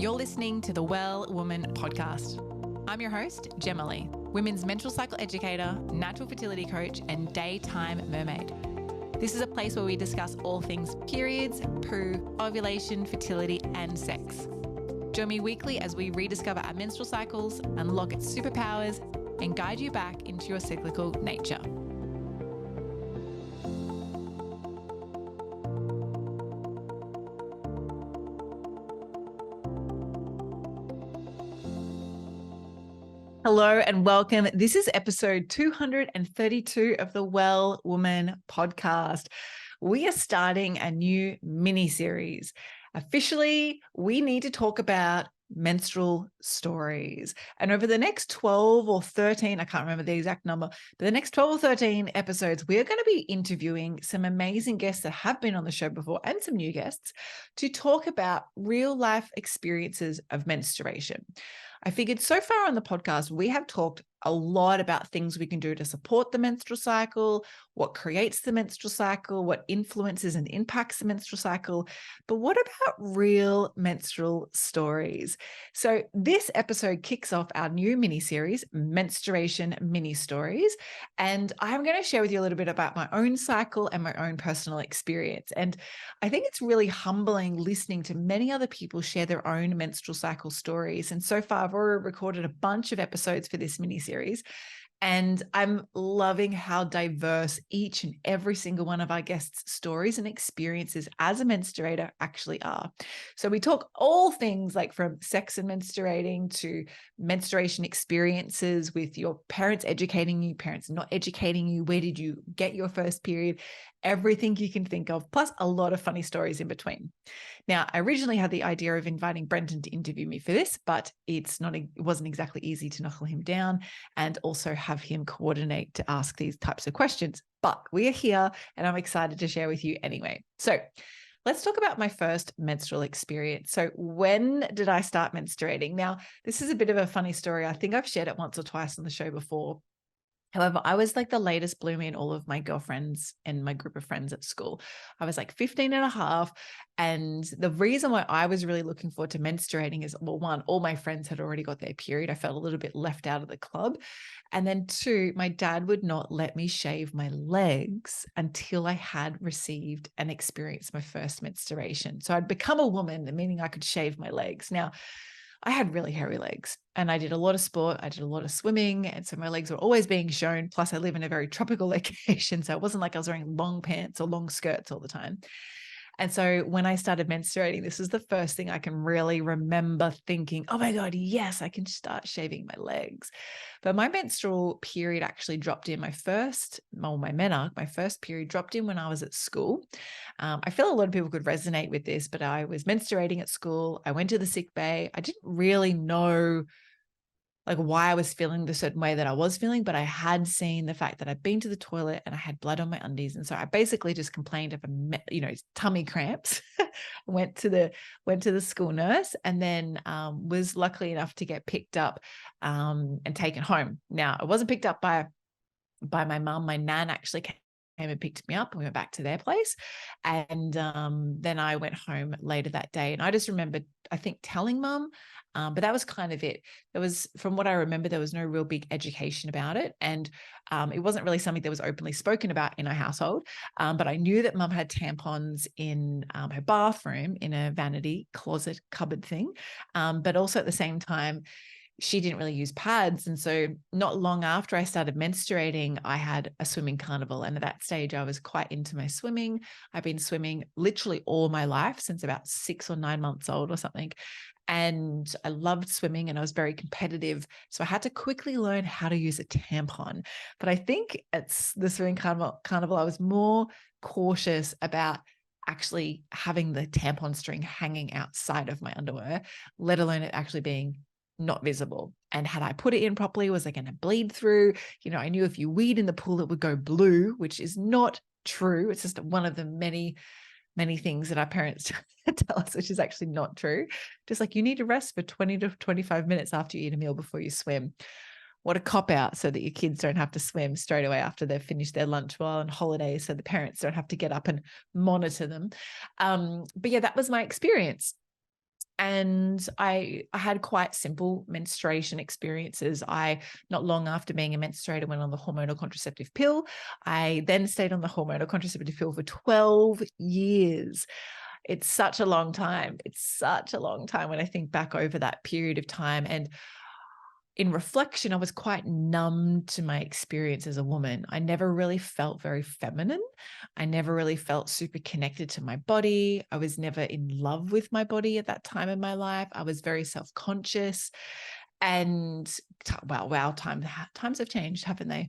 You're listening to the Well Woman podcast. I'm your host, Jema, women's menstrual cycle educator, natural fertility coach, and daytime mermaid. This is a place where we discuss all things periods, poo, ovulation, fertility, and sex. Join me weekly as we rediscover our menstrual cycles, unlock its superpowers, and guide you back into your cyclical nature. Hello and welcome. This is episode 232 of the Well Woman podcast. We are starting a new mini series. Officially, we need to talk about menstrual stories. And over the next 12 or 13, I can't remember the exact number, but the next 12 or 13 episodes, we're going to be interviewing some amazing guests that have been on the show before and some new guests to talk about real life experiences of menstruation. I figured so far on the podcast, we have talked a lot about things we can do to support the menstrual cycle, what creates the menstrual cycle, what influences and impacts the menstrual cycle. But what about real menstrual stories? So this episode kicks off our new mini series, Menstruation Mini Stories. And I'm going to share with you a little bit about my own cycle and my own personal experience. And I think it's really humbling listening to many other people share their own menstrual cycle stories. And so far, I've already recorded a bunch of episodes for this mini series. And I'm loving how diverse each and every single one of our guests' stories and experiences as a menstruator actually are. So we talk all things like from sex and menstruating to menstruation experiences with your parents educating you, parents not educating you, where did you get your first period, everything you can think of, plus a lot of funny stories in between. Now, I originally had the idea of inviting Brendan to interview me for this, but it wasn't exactly easy to knuckle him down and also have him coordinate to ask these types of questions. But we are here and I'm excited to share with you anyway. So let's talk about my first menstrual experience. So when did I start menstruating? Now, this is a bit of a funny story. I think I've shared it once or twice on the show before. However, I was like the latest bloomer in all of my girlfriends and my group of friends at school. I was like 15 and a half. And the reason why I was really looking forward to menstruating is, well, one, all my friends had already got their period. I felt a little bit left out of the club. And then two, my dad would not let me shave my legs until I had received and experienced my first menstruation. So I'd become a woman, meaning I could shave my legs. Now, I had really hairy legs and I did a lot of sport. I did a lot of swimming. And so my legs were always being shown. Plus I live in a very tropical location. So it wasn't like I was wearing long pants or long skirts all the time. And so when I started menstruating, this is the first thing I can really remember thinking, oh my God, yes, I can start shaving my legs. But my menstrual period actually dropped in my first period dropped in when I was at school. I feel a lot of people could resonate with this, but I was menstruating at school. I went to the sick bay. I didn't really know like why I was feeling the certain way that I was feeling, but I had seen the fact that I'd been to the toilet and I had blood on my undies. And so I basically just complained of, tummy cramps. went to the school nurse and then was lucky enough to get picked up and taken home. Now, I wasn't picked up by my mum. My nan actually came and picked me up and we went back to their place. And then I went home later that day. And I just remembered, I think, telling mum, but that was kind of it. From what I remember, there was no real big education about it. And it wasn't really something that was openly spoken about in our household. But I knew that mum had tampons in her bathroom in a vanity closet cupboard thing. But also at the same time, she didn't really use pads. And so not long after I started menstruating, I had a swimming carnival. And at that stage, I was quite into my swimming. I've been swimming literally all my life since about 6 or 9 months old or something. And I loved swimming and I was very competitive. So I had to quickly learn how to use a tampon. But I think it's the swimming carnival, I was more cautious about actually having the tampon string hanging outside of my underwear, let alone it actually being not visible. And had I put it in properly, was I going to bleed through? I knew if you weed in the pool, it would go blue, which is not true. It's just one of the many things that our parents tell us, which is actually not true. Just like you need to rest for 20 to 25 minutes after you eat a meal before you swim. What a cop out, so that your kids don't have to swim straight away after they've finished their lunch while on holiday, so the parents don't have to get up and monitor them. But yeah, that was my experience. And I had quite simple menstruation experiences. Not long after being a menstruator, went on the hormonal contraceptive pill. I then stayed on the hormonal contraceptive pill for 12 years. It's such a long time. It's such a long time when I think back over that period of time. And in reflection, I was quite numb to my experience as a woman. I never really felt very feminine. I never really felt super connected to my body. I was never in love with my body at that time in my life. I was very self-conscious. And wow, times have changed, haven't they?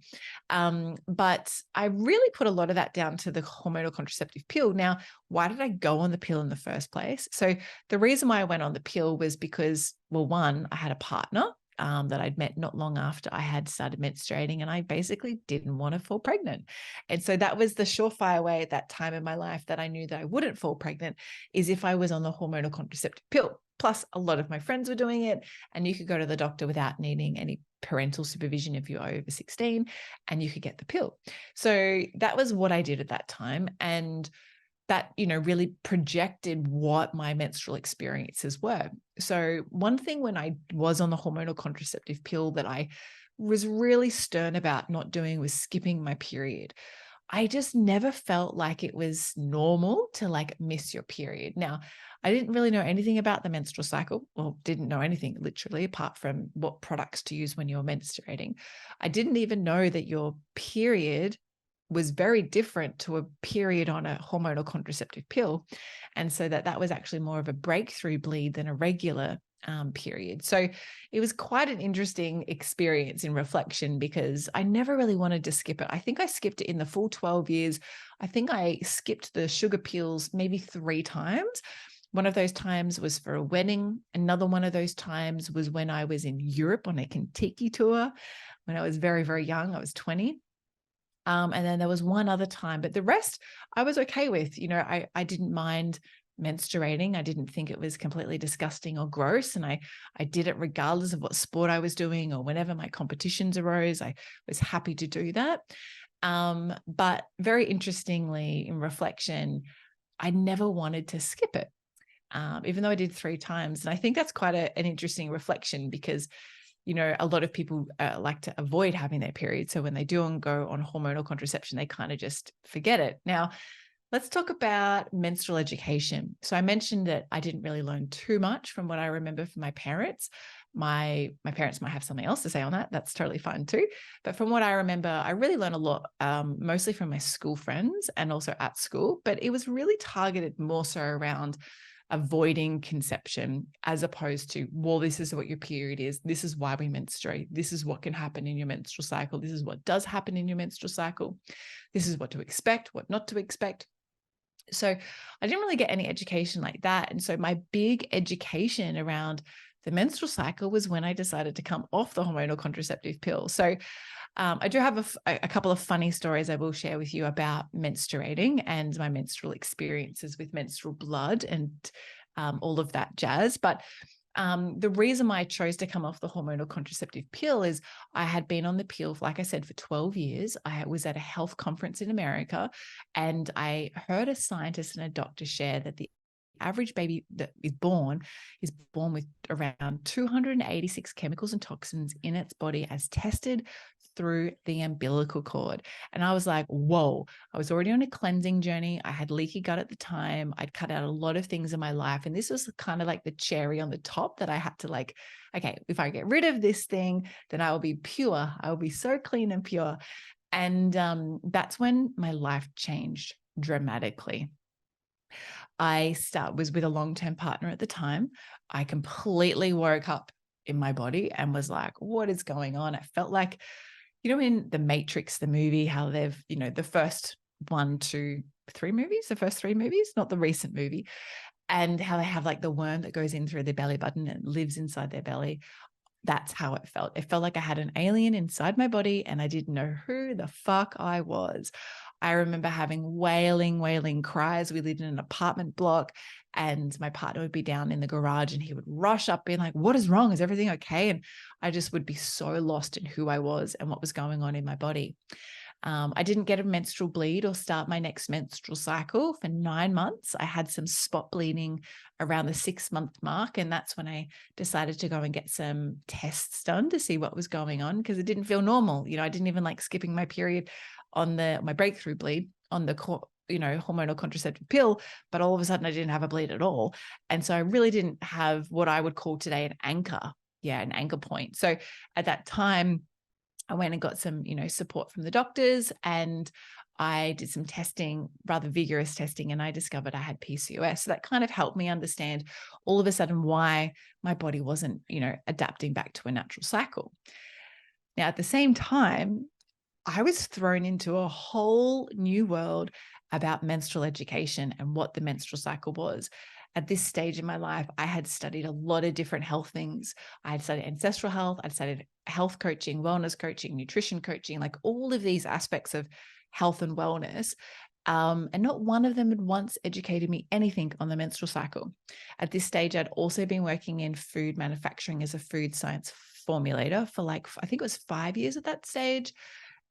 But I really put a lot of that down to the hormonal contraceptive pill. Now, why did I go on the pill in the first place? So the reason why I went on the pill was because, well, one, I had a partner that I'd met not long after I had started menstruating, and I basically didn't want to fall pregnant. And so that was the surefire way at that time in my life that I knew that I wouldn't fall pregnant, is if I was on the hormonal contraceptive pill. Plus, a lot of my friends were doing it, and you could go to the doctor without needing any parental supervision if you're over 16, and you could get the pill. So that was what I did at that time. And that, really projected what my menstrual experiences were. So one thing when I was on the hormonal contraceptive pill that I was really stern about not doing was skipping my period. I just never felt like it was normal to like miss your period. Now, I didn't really know anything about the menstrual cycle, or didn't know anything literally apart from what products to use when you're menstruating. I didn't even know that your period was very different to a period on a hormonal contraceptive pill. And so that was actually more of a breakthrough bleed than a regular period. So it was quite an interesting experience in reflection, because I never really wanted to skip it. I think I skipped it in the full 12 years. I think I skipped the sugar pills maybe 3 times. One of those times was for a wedding. Another one of those times was when I was in Europe on a Kentucky tour when I was very, very young. I was 20. And then there was one other time, but the rest I was okay with. I didn't mind menstruating. I didn't think it was completely disgusting or gross. And I did it regardless of what sport I was doing or whenever my competitions arose. I was happy to do that. But very interestingly, in reflection, I never wanted to skip it, even though I did 3 times. And I think that's quite an interesting reflection, because a lot of people like to avoid having their period. So when they do and go on hormonal contraception, they kind of just forget it. Now, let's talk about menstrual education. So I mentioned that I didn't really learn too much from what I remember from my parents. My parents might have something else to say on that. That's totally fine too. But from what I remember, I really learned a lot, mostly from my school friends and also at school. But it was really targeted more so around avoiding conception, as opposed to, well, this is what your period is. This is why we menstruate. This is what can happen in your menstrual cycle. This is what does happen in your menstrual cycle. This is what to expect, what not to expect. So I didn't really get any education like that. And so my big education around the menstrual cycle was when I decided to come off the hormonal contraceptive pill. So I do have a couple of funny stories I will share with you about menstruating and my menstrual experiences with menstrual blood and all of that jazz. But the reason why I chose to come off the hormonal contraceptive pill is I had been on the pill, like I said, for 12 years. I was at a health conference in America, and I heard a scientist and a doctor share that the average baby that is born with around 286 chemicals and toxins in its body as tested through the umbilical cord. And I was like, whoa, I was already on a cleansing journey. I had leaky gut at the time. I'd cut out a lot of things in my life. And this was kind of like the cherry on the top that I had to like, okay, if I get rid of this thing, then I will be pure. I will be so clean and pure. And that's when my life changed dramatically. I was with a long-term partner at the time. I completely woke up in my body and was like, what is going on? I felt like, in The Matrix, the movie, how they've, the first 1, 2, 3 movies, the first 3 movies, not the recent movie, and how they have like the worm that goes in through their belly button and lives inside their belly. That's how it felt. It felt like I had an alien inside my body and I didn't know who the fuck I was. I remember having wailing cries. We lived in an apartment block, and my partner would be down in the garage and he would rush up being like, what is wrong? Is everything okay? And I just would be so lost in who I was and what was going on in my body. I didn't get a menstrual bleed or start my next menstrual cycle for 9 months. I had some spot bleeding around the 6-month mark. And that's when I decided to go and get some tests done to see what was going on, because it didn't feel normal. I didn't even like skipping my period on my breakthrough bleed on the hormonal contraceptive pill, but all of a sudden I didn't have a bleed at all. And so I really didn't have what I would call today an anchor. Yeah, an anchor point. So at that time, I went and got some, support from the doctors, and I did some testing, rather vigorous testing, and I discovered I had PCOS. So that kind of helped me understand all of a sudden why my body wasn't, adapting back to a natural cycle. Now, at the same time, I was thrown into a whole new world about menstrual education and what the menstrual cycle was. At this stage in my life, I had studied a lot of different health things. I had studied ancestral health, I'd studied health coaching, wellness coaching, nutrition coaching, like all of these aspects of health and wellness. And not one of them had once educated me anything on the menstrual cycle. At this stage, I'd also been working in food manufacturing as a food science formulator for I think it was 5 years at that stage.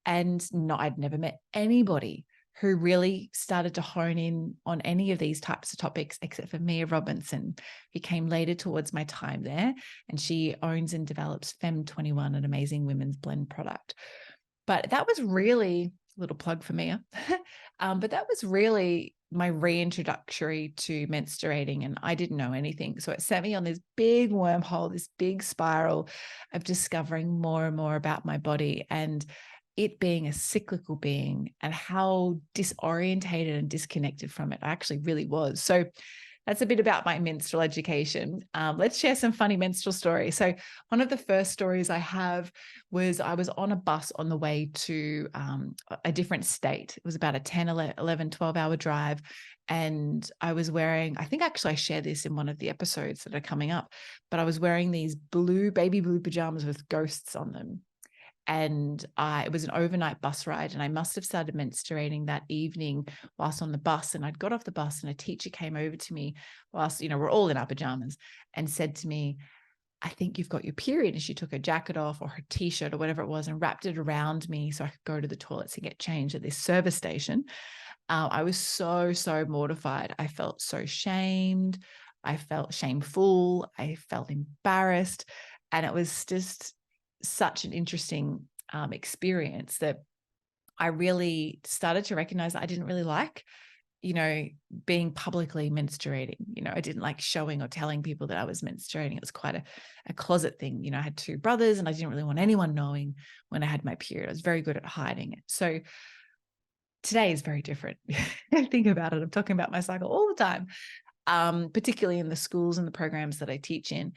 And I'd never met anybody who really started to hone in on any of these types of topics except for Mia Robinson, who came later towards my time there. And she owns and develops Fem21, an amazing women's blend product. But that was really a little plug for Mia. But that was really my reintroductory to menstruating, and I didn't know anything. So it sent me on this big wormhole, this big spiral of discovering more and more about my body and it being a cyclical being and how disorientated and disconnected from it I actually really was. So that's a bit about my menstrual education. Let's share some funny menstrual stories. So one of the first stories I have was I was on a bus on the way to a different state. It was about a 10, 11, 12-hour drive. And I was wearing, I think actually I share this in one of the episodes that are coming up, but I was wearing these baby blue pajamas with ghosts on them. And it was an overnight bus ride, and I must have started menstruating that evening whilst on the bus. And I'd got off the bus, and a teacher came over to me whilst, we're all in our pajamas, and said to me, "I think you've got your period." And she took her jacket off or her t-shirt or whatever it was and wrapped it around me so I could go to the toilets and get changed at this service station. I was so mortified. I felt so shamed. I felt shameful. I felt embarrassed. And it was just such an interesting experience that I really started to recognize that I didn't really like, being publicly menstruating. I didn't like showing or telling people that I was menstruating. It was quite a closet thing. I had 2 brothers and I didn't really want anyone knowing when I had my period. I was very good at hiding it. So today is very different. Think about it. I'm talking about my cycle all the time, particularly in the schools and the programs that I teach in.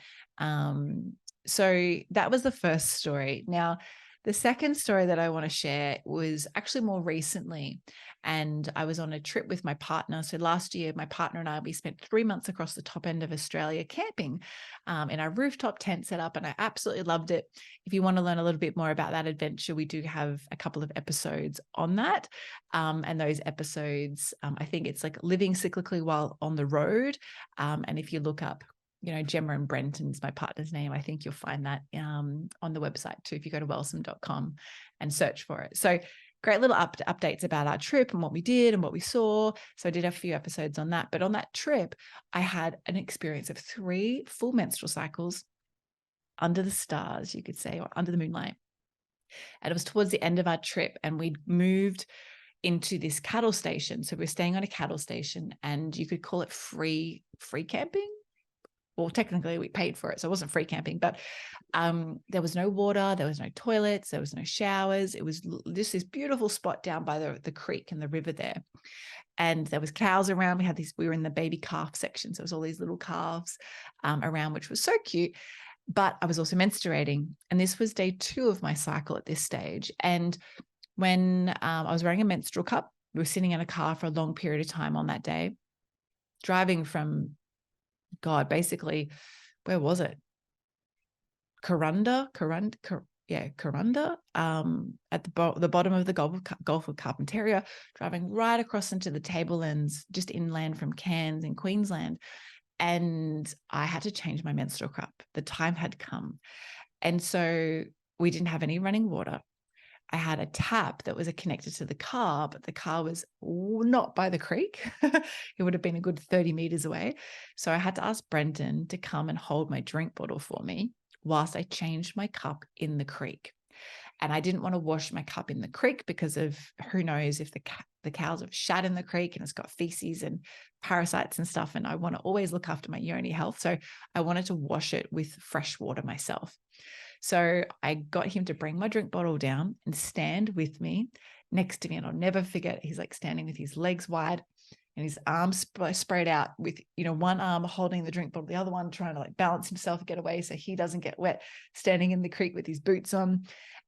So that was the first story. Now, the second story that I want to share was actually more recently, and I was on a trip with my partner. So last year, my partner and I, we spent 3 months across the top end of Australia camping in our rooftop tent setup, and I absolutely loved it. If you want to learn a little bit more about that adventure, we do have a couple of episodes on that. And those episodes, I think it's like living cyclically while on the road. And if you look up Jema and Brenton's my partner's name, I think you'll find that on the website too, if you go to wellsome.com and search for it. So great little updates about our trip and what we did and what we saw. So I did a few episodes on that. But on that trip, I had an experience of 3 full menstrual cycles under the stars, you could say, or under the moonlight. And it was towards the end of our trip, and we'd moved into this cattle station. So we're staying on a cattle station, and you could call it free camping. Well, technically we paid for it, so it wasn't free camping, but there was no water, there was no toilets, there was no showers. It was just this beautiful spot down by the creek and the river there. And there was cows around. We were in the baby calf section. So it was all these little calves around, which was so cute. But I was also menstruating. And this was day 2 of my cycle at this stage. And when I was wearing a menstrual cup, we were sitting in a car for a long period of time on that day, driving from basically, where was it? Corunda, at the bottom of the Gulf of Carpentaria, driving right across into the tablelands, just inland from Cairns in Queensland. And I had to change my menstrual cup. The time had come. And so we didn't have any running water. I had a tap that was connected to the car, but the car was not by the creek. It would have been a good 30 meters away. So I had to ask Brendan to come and hold my drink bottle for me whilst I changed my cup in the creek. And I didn't want to wash my cup in the creek because of who knows if the cows have shat in the creek and it's got feces and parasites and stuff. And I want to always look after my yoni health. So I wanted to wash it with fresh water myself. So I got him to bring my drink bottle down and stand with me next to me. And I'll never forget, he's like standing with his legs wide and his arms spread out with, one arm holding the drink bottle, the other one trying to like balance himself and get away so he doesn't get wet, standing in the creek with his boots on.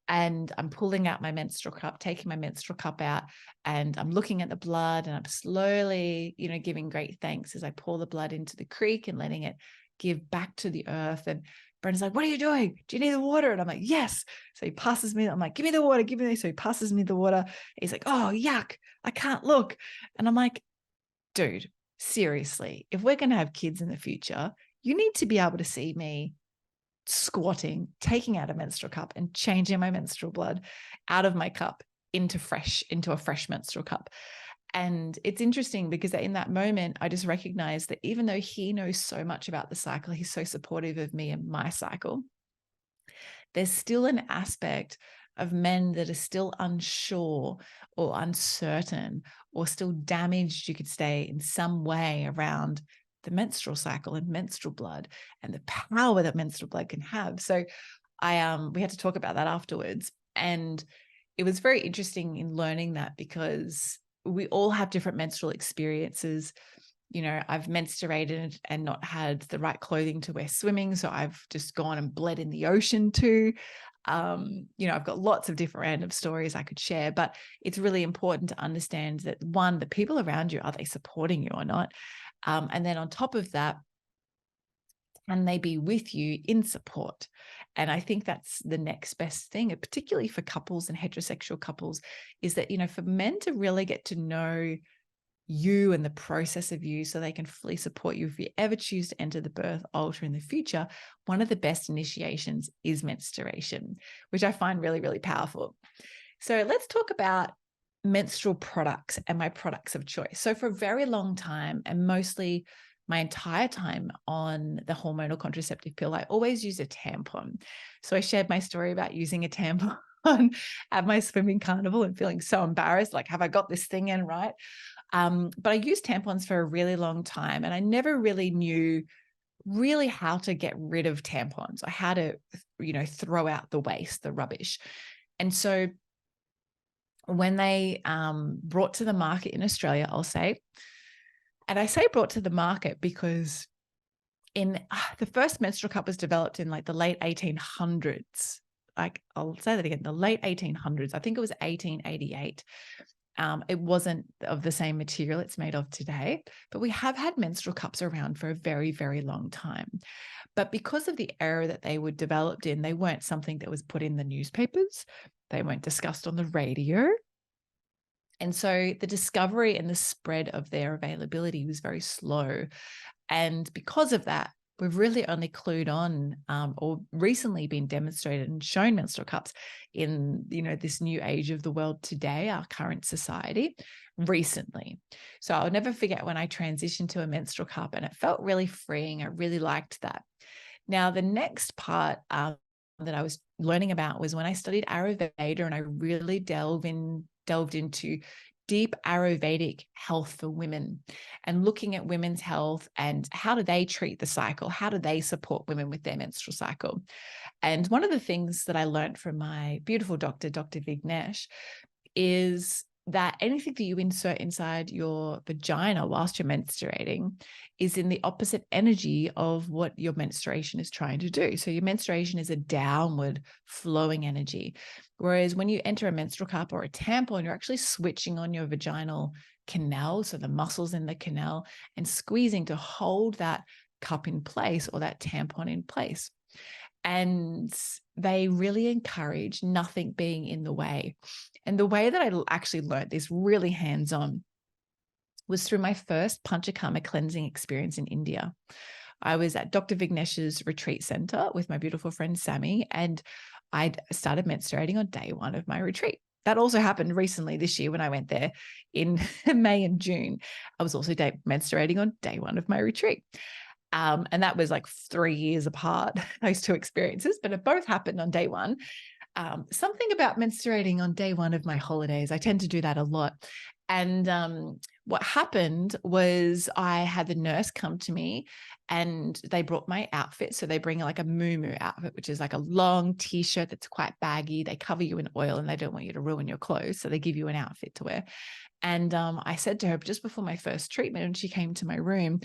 And I'm pulling out my menstrual cup, taking my menstrual cup out, and I'm looking at the blood and I'm slowly, giving great thanks as I pour the blood into the creek and letting it give back to the earth. And Brendan's like, what are you doing? Do you need the water? And I'm like, yes. So he passes me. I'm like, give me the water, give me this. So he passes me the water. He's like, oh, yuck, I can't look. And I'm like, dude, seriously, if we're going to have kids in the future, you need to be able to see me squatting, taking out a menstrual cup and changing my menstrual blood out of my cup into a fresh menstrual cup. And it's interesting because in that moment, I just recognized that even though he knows so much about the cycle, he's so supportive of me and my cycle, there's still an aspect of men that are still unsure or uncertain or still damaged, you could say, in some way around the menstrual cycle and menstrual blood and the power that menstrual blood can have. So we had to talk about that afterwards. And it was very interesting in learning that because we all have different menstrual experiences. I've menstruated and not had the right clothing to wear swimming. So I've just gone and bled in the ocean too. I've got lots of different random stories I could share, but it's really important to understand that one, the people around you, are they supporting you or not? And then on top of that, can they be with you in support? And I think that's the next best thing, particularly for couples and heterosexual couples, is that, for men to really get to know you and the process of you so they can fully support you if you ever choose to enter the birth altar in the future, one of the best initiations is menstruation, which I find really, really powerful. So let's talk about menstrual products and my products of choice. So for a very long time, and mostly my entire time on the hormonal contraceptive pill, I always use a tampon. So I shared my story about using a tampon at my swimming carnival and feeling so embarrassed, like, have I got this thing in right? But I used tampons for a really long time and I never really knew how to get rid of tampons or how to, throw out the waste, the rubbish. And so when they brought to the market in Australia, I'll say, and I say brought to the market because the first menstrual cup was developed in like the late 1800s. Like, I'll say that again, the late 1800s. I think it was 1888. It wasn't of the same material it's made of today, but we have had menstrual cups around for a very, very long time. But because of the era that they were developed in, they weren't something that was put in the newspapers. They weren't discussed on the radio. And so the discovery and the spread of their availability was very slow. And because of that, we've really only clued on or recently been demonstrated and shown menstrual cups in, this new age of the world today, our current society, recently. So I'll never forget when I transitioned to a menstrual cup and it felt really freeing. I really liked that. Now, the next part that I was learning about was when I studied Ayurveda and I really delved into deep Ayurvedic health for women and looking at women's health and how do they treat the cycle? How do they support women with their menstrual cycle? And one of the things that I learned from my beautiful doctor, Dr. Vignesh, is that anything that you insert inside your vagina whilst you're menstruating is in the opposite energy of what your menstruation is trying to do. So your menstruation is a downward flowing energy. Whereas when you enter a menstrual cup or a tampon, you're actually switching on your vaginal canal, so the muscles in the canal, and squeezing to hold that cup in place or that tampon in place. And they really encourage nothing being in the way. And the way that I actually learned this really hands-on was through my first Panchakarma cleansing experience in India. I was at Dr. Vignesh's retreat center with my beautiful friend Sammy, and I started menstruating on day one of my retreat. That also happened recently this year when I went there in May and June. I was also menstruating on day one of my retreat. And that was like 3 years apart, those two experiences, but it both happened on day one. Something about menstruating on day one of my holidays. I tend to do that a lot. And what happened was I had the nurse come to me and they brought my outfit. So they bring like a moo outfit, which is like a long t-shirt that's quite baggy. They cover you in oil and they don't want you to ruin your clothes. So they give you an outfit to wear. And I said to her just before my first treatment, and she came to my room,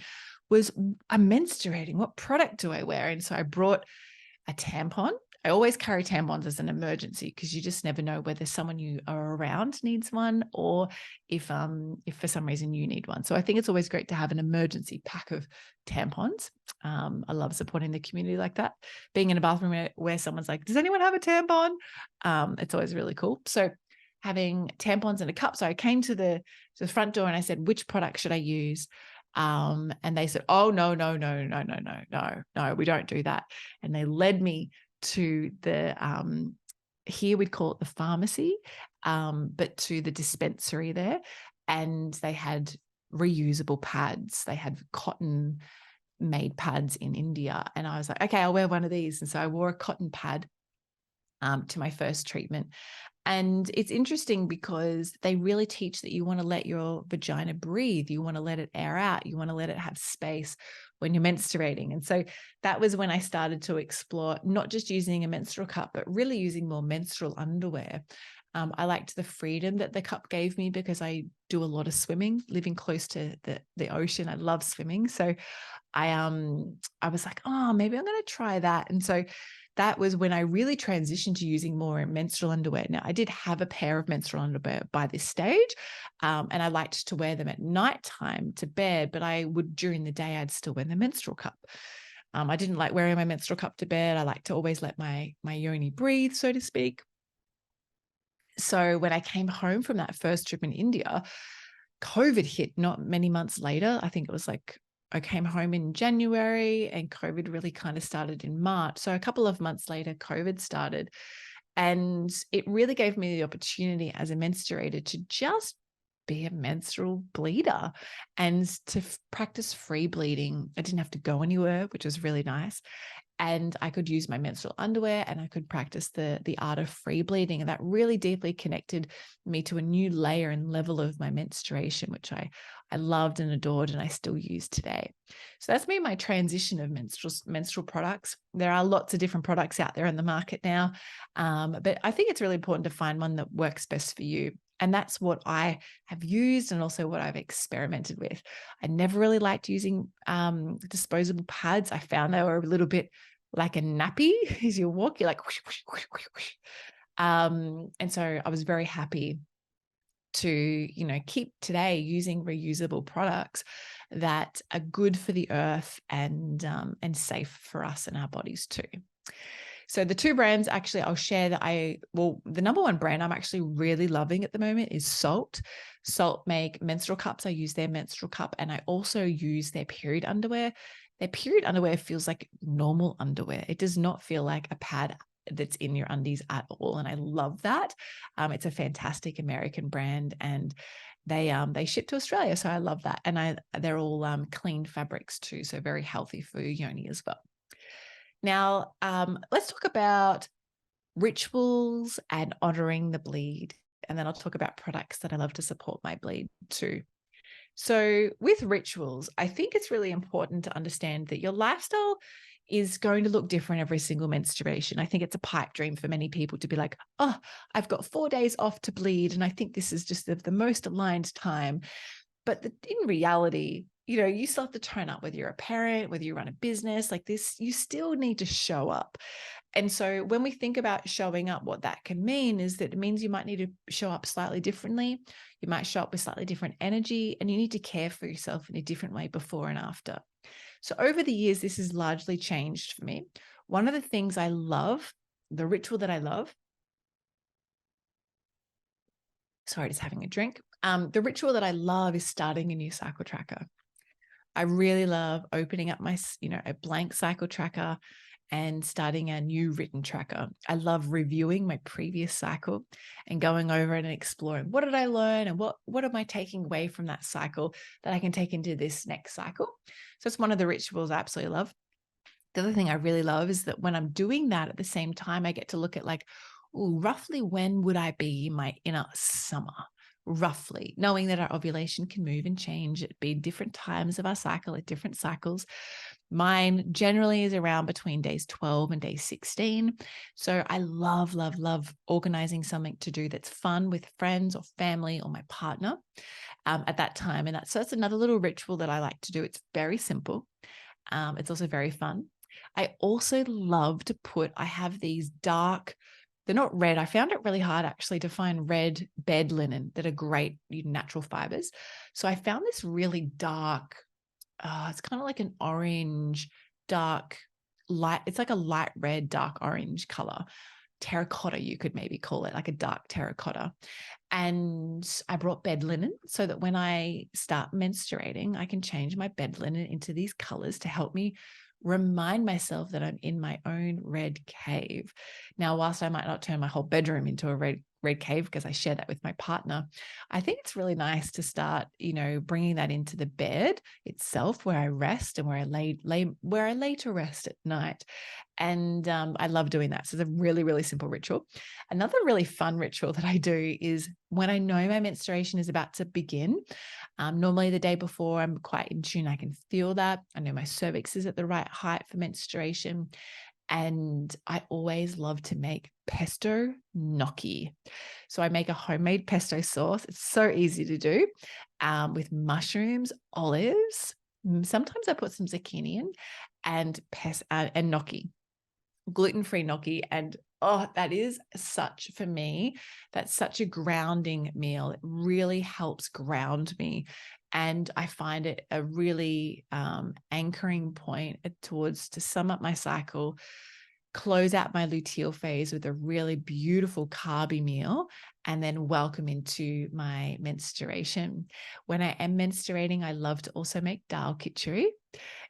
I'm menstruating. What product do I wear? And so I brought a tampon. I always carry tampons as an emergency because you just never know whether someone you are around needs one or if for some reason you need one. So I think it's always great to have an emergency pack of tampons. I love supporting the community like that. Being in a bathroom where someone's like, does anyone have a tampon? It's always really cool. So having tampons in a cup. So I came to the front door and I said, which product should I use? And they said, oh, no, we don't do that. And they led me to the, here we'd call it the pharmacy, but to the dispensary there. And they had reusable pads. They had cotton made pads in India. And I was like, okay, I'll wear one of these. And so I wore a cotton pad to my first treatment. And it's interesting because they really teach that you want to let your vagina breathe. You want to let it air out. You want to let it have space when you're menstruating. And so that was when I started to explore not just using a menstrual cup, but really using more menstrual underwear. I liked the freedom that the cup gave me because I do a lot of swimming, living close to the ocean. I love swimming. So I was like, oh, maybe I'm going to try that. And so that was when I really transitioned to using more menstrual underwear. Now, I did have a pair of menstrual underwear by this stage, and I liked to wear them at nighttime to bed, but I would, during the day, I'd still wear the menstrual cup. I didn't like wearing my menstrual cup to bed. I like to always let my yoni breathe, so to speak. So when I came home from that first trip in India, COVID hit not many months later. I think it was like I came home in January and COVID really kind of started in March. So a couple of months later, COVID started. And it really gave me the opportunity as a menstruator to just be a menstrual bleeder and to practice free bleeding. I didn't have to go anywhere, which was really nice. And I could use my menstrual underwear and I could practice the art of free bleeding. And that really deeply connected me to a new layer and level of my menstruation, which I loved and adored and I still use today. So that's been my transition of menstrual products. There are lots of different products out there in the market now, but I think it's really important to find one that works best for you. And that's what I have used and also what I've experimented with. I never really liked using disposable pads. I found they were a little bit like a nappy. As you walk, you're like whoosh, whoosh, whoosh, whoosh, whoosh. And so I was very happy to, keep today using reusable products that are good for the earth and safe for us and our bodies too. So the two brands, actually, I'll share that the number one brand I'm actually really loving at the moment is Salt. Salt make menstrual cups. I use their menstrual cup and I also use their period underwear. Their period underwear feels like normal underwear. It does not feel like a pad that's in your undies at all. And I love that. It's a fantastic American brand and they ship to Australia. So I love that. And they're all clean fabrics too. So very healthy for your yoni as well. Now, let's talk about rituals and honoring the bleed. And then I'll talk about products that I love to support my bleed too. So with rituals, I think it's really important to understand that your lifestyle is going to look different every single menstruation. I think it's a pipe dream for many people to be like, oh, I've got 4 days off to bleed. And I think this is just the most aligned time. But in reality, you still have to turn up, whether you're a parent, whether you run a business like this, you still need to show up. And so when we think about showing up, what that can mean is that it means you might need to show up slightly differently. You might show up with slightly different energy and you need to care for yourself in a different way before and after. So over the years, this has largely changed for me. One of the things I love, the ritual that I love, sorry, just having a drink. The ritual that I love is starting a new cycle tracker. I really love opening up my, a blank cycle tracker and starting a new written tracker. I love reviewing my previous cycle and going over it and exploring what did I learn and what am I taking away from that cycle that I can take into this next cycle. So it's one of the rituals I absolutely love. The other thing I really love is that when I'm doing that at the same time, I get to look at like, ooh, roughly when would I be in my inner summer? Roughly, knowing that our ovulation can move and change, it be different times of our cycle at different cycles. Mine generally is around between days 12 and day 16. So I love, love, love organizing something to do that's fun with friends or family or my partner at that time. And so that's another little ritual that I like to do. It's very simple. It's also very fun. I also love to I have these dark, they're not red. I found it really hard actually to find red bed linen that are great natural fibers. So I found this really dark, it's kind of like an orange, dark, light. It's like a light red, dark orange color. Terracotta, you could maybe call it, like a dark terracotta. And I brought bed linen so that when I start menstruating, I can change my bed linen into these colors to help me remind myself that I'm in my own red cave. Now, whilst I might not turn my whole bedroom into a red cave because I share that with my partner, I think it's really nice to start, bringing that into the bed itself where I rest and where I lay to rest at night. And I love doing that. So it's a really, really simple ritual. Another really fun ritual that I do is when I know my menstruation is about to begin, normally the day before, I'm quite in tune. I can feel that. I know my cervix is at the right height for menstruation. And I always love to make pesto gnocchi. So I make a homemade pesto sauce. It's so easy to do with mushrooms, olives. Sometimes I put some zucchini in and gnocchi, gluten-free gnocchi. And that is for me, that's such a grounding meal. It really helps ground me. And I find it a really anchoring point to sum up my cycle, close out my luteal phase with a really beautiful carby meal, and then welcome into my menstruation. When I am menstruating, I love to also make dal khichdi.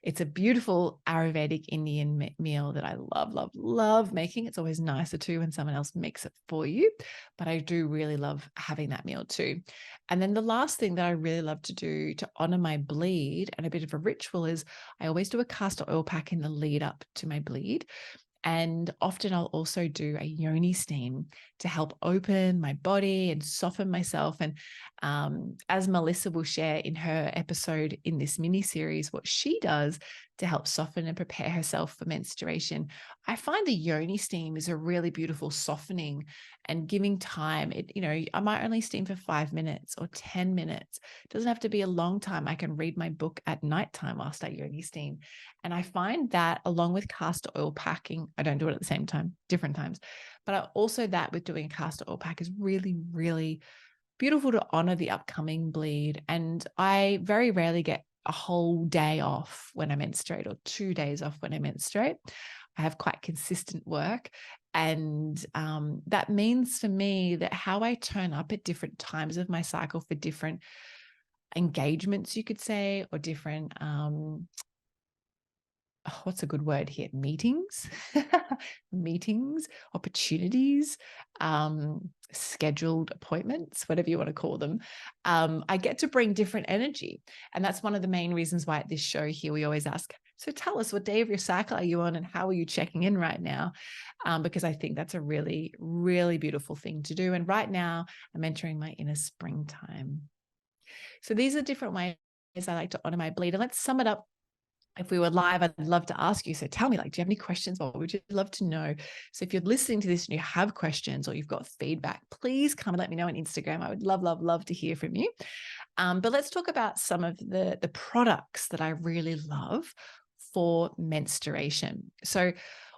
It's a beautiful Ayurvedic Indian meal that I love, love, love making. It's always nicer too when someone else makes it for you, but I do really love having that meal too. And then the last thing that I really love to do to honor my bleed and a bit of a ritual is I always do a castor oil pack in the lead up to my bleed. And often I'll also do a yoni steam to help open my body and soften myself. And as Melissa will share in her episode in this mini series, what she does to help soften and prepare herself for menstruation, I find the yoni steam is a really beautiful softening and giving time. I might only steam for 5 minutes or 10 minutes. It doesn't have to be a long time. I can read my book at nighttime whilst I yoni steam. And I find that along with castor oil packing, I don't do it at the same time, different times, but also that with doing a castor oil pack is really, really beautiful to honor the upcoming bleed. And I very rarely get a whole day off when I menstruate or 2 days off when I menstruate. I have quite consistent work. And that means for me that how I turn up at different times of my cycle for different engagements, you could say, or different what's a good word here? Meetings, opportunities, scheduled appointments, whatever you want to call them. I get to bring different energy. And that's one of the main reasons why at this show here, we always ask, so tell us, what day of your cycle are you on and how are you checking in right now? Because I think that's a really, really beautiful thing to do. And right now I'm entering my inner springtime. So these are different ways I like to honor my bleed. And let's sum it up. If we were live, I'd love to ask you. So tell me, do you have any questions? What would you love to know? So if you're listening to this and you have questions or you've got feedback, please come and let me know on Instagram. I would love, love, love to hear from you. But let's talk about some of the products that I really love for menstruation. So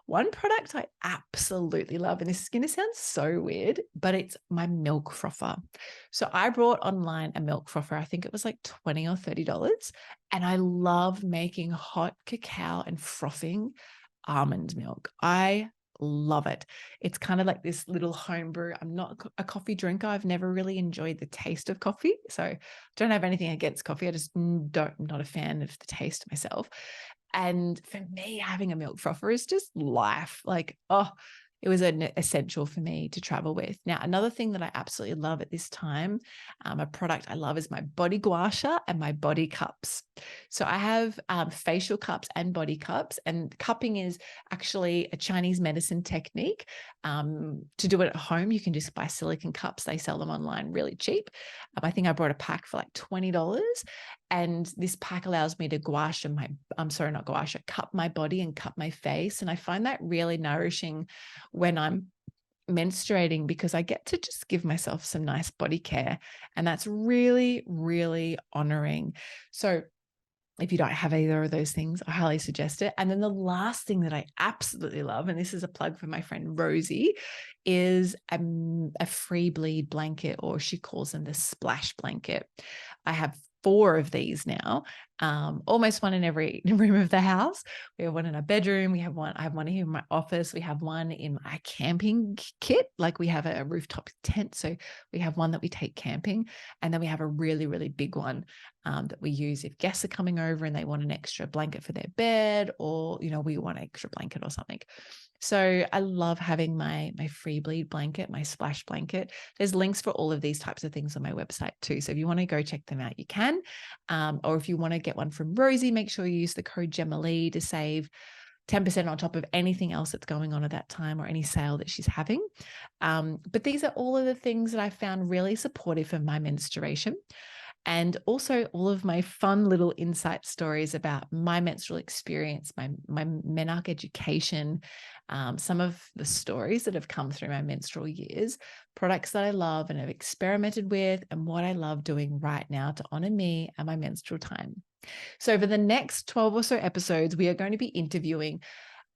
one product I absolutely love, and this is going to sound so weird, but it's my milk frother. So I brought online a milk frother. I think it was like $20 or $30. And I love making hot cacao and frothing almond milk. I love it. It's kind of like this little homebrew. I'm not a coffee drinker. I've never really enjoyed the taste of coffee. So I don't have anything against coffee. I just not a fan of the taste myself. And for me, having a milk frother is just life. Like, oh, it was an essential for me to travel with. Now, another thing that I absolutely love at this time, a product I love is my body gua sha and my body cups. So I have facial cups and body cups, and cupping is actually a Chinese medicine technique. To do it at home, you can just buy silicone cups. They sell them online really cheap. I think I bought a pack for like $20. And this pack allows me to cup my body and cup my face. And I find that really nourishing when I'm menstruating, because I get to just give myself some nice body care. And that's really, really honoring. So if you don't have either of those things, I highly suggest it. And then the last thing that I absolutely love, and this is a plug for my friend Rosie, is a free bleed blanket, or she calls them the splash blanket. I have 4 of these now, almost one in every room of the house. We have one in our bedroom. I have one here in my office. We have one in my camping kit. Like, we have a rooftop tent. So we have one that we take camping. And then we have a really, really big one that we use if guests are coming over and they want an extra blanket for their bed, or, we want an extra blanket or something. So I love having my free bleed blanket, my splash blanket. There's links for all of these types of things on my website too. So if you want to go check them out, you can. Or if you want to get one from Rosie, make sure you use the code Jema to save 10% on top of anything else that's going on at that time, or any sale that she's having. But these are all of the things that I found really supportive of my menstruation. And also all of my fun little insight stories about my menstrual experience, my menarche education, some of the stories that have come through my menstrual years, products that I love and have experimented with, and what I love doing right now to honor me and my menstrual time. So for the next 12 or so episodes, we are going to be interviewing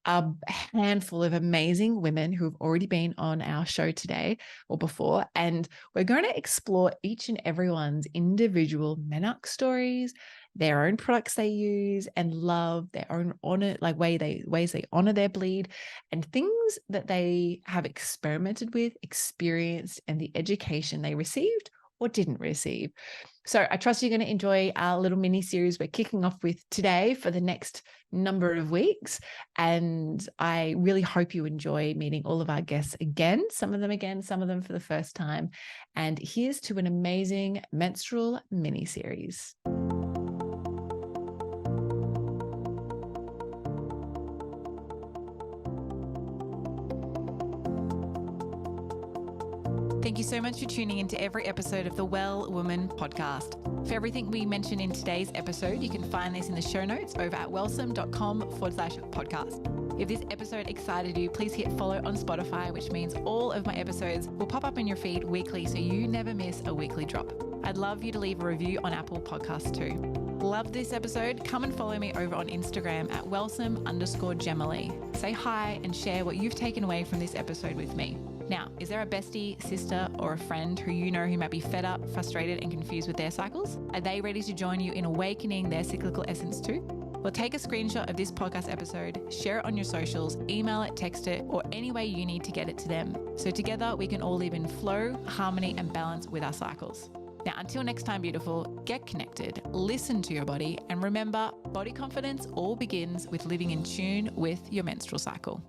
a handful of amazing women who have already been on our show today or before. And we're going to explore each and everyone's individual menarche stories, their own products they use and love, their own honor, like ways they honor their bleed, and things that they have experimented with, experienced, and the education they received or didn't receive. So I trust you're going to enjoy our little mini series we're kicking off with today for the next number of weeks. And I really hope you enjoy meeting all of our guests again, some of them for the first time. And here's to an amazing menstrual mini series. Thank you so much for tuning into every episode of the Well Woman podcast. For everything we mention in today's episode, you can find this in the show notes over at wellsome.com/podcast. If this episode excited you, please hit follow on Spotify, which means all of my episodes will pop up in your feed weekly, so you never miss a weekly drop. I'd love you to leave a review on Apple Podcasts too. Love this episode? Come and follow me over on Instagram at wellsome_Jema. Say hi and share what you've taken away from this episode with me. Now, is there a bestie, sister, or a friend who you know who might be fed up, frustrated, and confused with their cycles? Are they ready to join you in awakening their cyclical essence too? Well, take a screenshot of this podcast episode, share it on your socials, email it, text it, or any way you need to get it to them. So together we can all live in flow, harmony, and balance with our cycles. Now, until next time, beautiful, get connected, listen to your body, and remember, body confidence all begins with living in tune with your menstrual cycle.